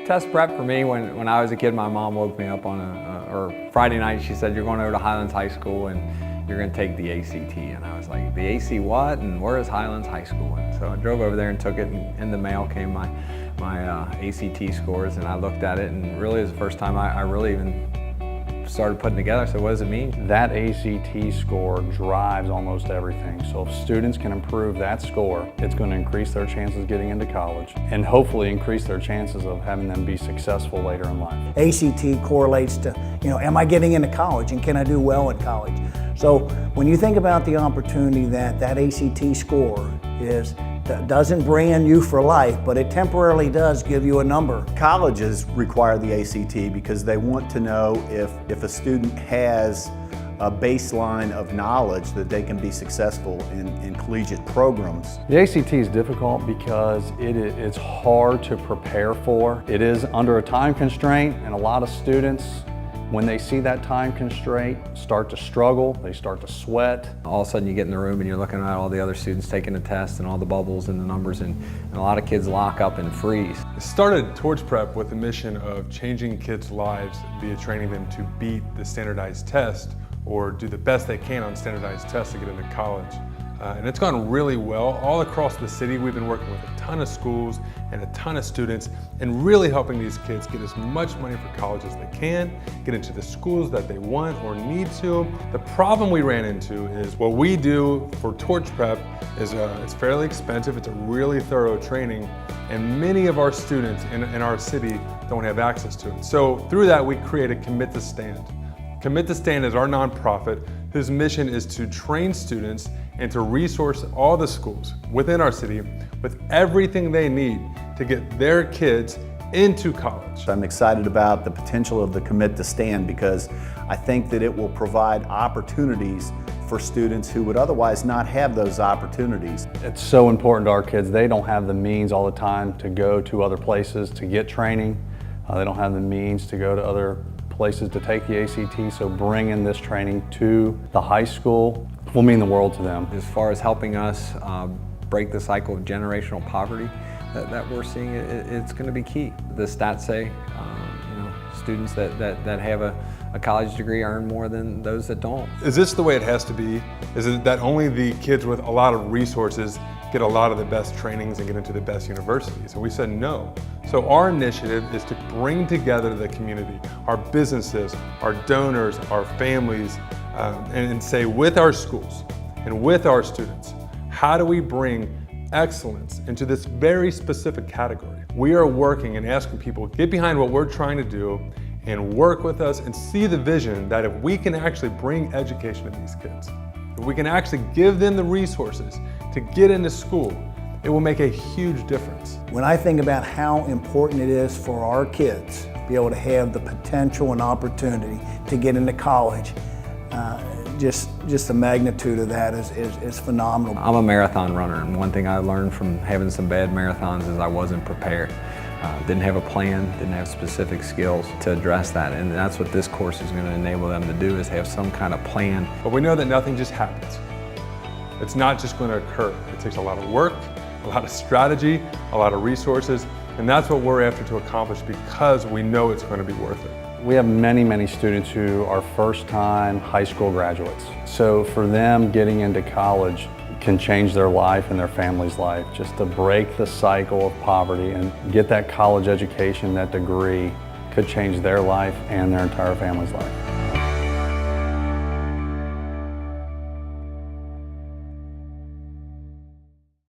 test prep for me, when I was a kid, my mom woke me up on or Friday night, she said, you're going over to Highlands High School and you're going to take the ACT. And I was like, the AC what? And where is Highlands High School? And so I drove over there and took it, and in the mail came my ACT scores, and I looked at it, and really it was the first time I really even started putting together. So what does it mean? That ACT score drives almost everything. So if students can improve that score, it's going to increase their chances of getting into college and hopefully increase their chances of having them be successful later in life. ACT correlates to, am I getting into college and can I do well in college? So when you think about the opportunity that ACT score doesn't brand you for life, but it temporarily does give you a number. Colleges require the ACT because they want to know if a student has a baseline of knowledge that they can be successful in collegiate programs. The ACT is difficult because it's hard to prepare for. It is under a time constraint, and a lot of students, when they see that time constraint, start to struggle, they start to sweat. All of a sudden you get in the room and you're looking at all the other students taking the test and all the bubbles and the numbers, and a lot of kids lock up and freeze. It started TorchPrep with the mission of changing kids' lives via training them to beat the standardized test or do the best they can on standardized tests to get into college. And it's gone really well. All across the city, we've been working with a ton of schools and a ton of students and really helping these kids get as much money for college as they can, get into the schools that they want or need to. The problem we ran into is what we do for TorchPrep is it's fairly expensive, it's a really thorough training, and many of our students in our city don't have access to it. So through that, we created Commit to Stand. Commit to Stand is our nonprofit whose mission is to train students and to resource all the schools within our city with everything they need to get their kids into college. I'm excited about the potential of the Commit to Stand because I think that it will provide opportunities for students who would otherwise not have those opportunities. It's so important to our kids. They don't have the means all the time to go to other places to get training. They don't have the means to go to other places to take the ACT, so bringing this training to the high school will mean the world to them. As far as helping us break the cycle of generational poverty that we're seeing, it's going to be key. The stats say students that have a college degree earn more than those that don't. Is this the way it has to be? Is it that only the kids with a lot of resources get a lot of the best trainings and get into the best universities? And we said no. So our initiative is to bring together the community, our businesses, our donors, our families, and say with our schools and with our students, how do we bring excellence into this very specific category? We are working and asking people, get behind what we're trying to do and work with us and see the vision that if we can actually bring education to these kids, if we can actually give them the resources to get into school, it will make a huge difference. When I think about how important it is for our kids to be able to have the potential and opportunity to get into college, just the magnitude of that is phenomenal. I'm a marathon runner, and one thing I learned from having some bad marathons is I wasn't prepared. Didn't have a plan, didn't have specific skills to address that, and that's what this course is going to enable them to do, is have some kind of plan. But we know that nothing just happens. It's not just going to occur. It takes a lot of work, a lot of strategy, a lot of resources, and that's what we're after to accomplish because we know it's going to be worth it. We have many students who are first-time high school graduates. So for them, getting into college can change their life and their family's life. Just to break the cycle of poverty and get that college education, that degree, could change their life and their entire family's life.